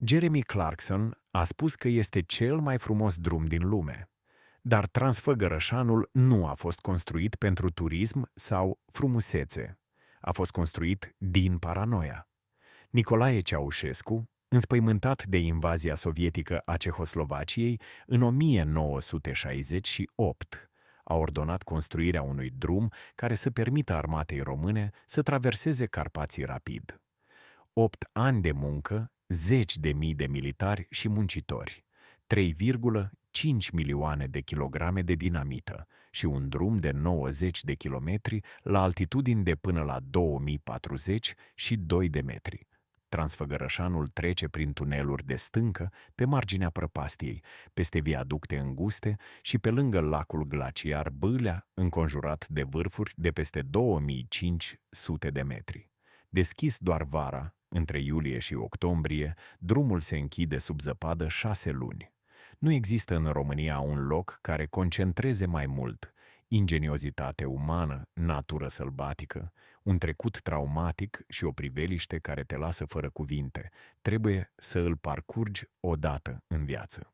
Jeremy Clarkson a spus că este cel mai frumos drum din lume, dar Transfăgărășanul nu a fost construit pentru turism sau frumusețe. A fost construit din paranoia. Nicolae Ceaușescu, înspăimântat de invazia sovietică a Cehoslovaciei în 1968, a ordonat construirea unui drum care să permită armatei române să traverseze Carpații rapid. 8 ani de muncă, 10.000 de militari și muncitori, 3,5 milioane de kilograme de dinamită și un drum de 90 de kilometri la altitudini de până la 2040 și 2 de metri. Transfăgărășanul trece prin tuneluri de stâncă pe marginea prăpastiei, peste viaducte înguste și pe lângă lacul glaciar Bâlea, înconjurat de vârfuri de peste 2500 de metri. Deschis doar vara, între iulie și octombrie, drumul se închide sub zăpadă 6 luni. Nu există în România un loc care concentreze mai mult ingeniozitate umană, natură sălbatică, un trecut traumatic și o priveliște care te lasă fără cuvinte. Trebuie să îl parcurgi odată în viață.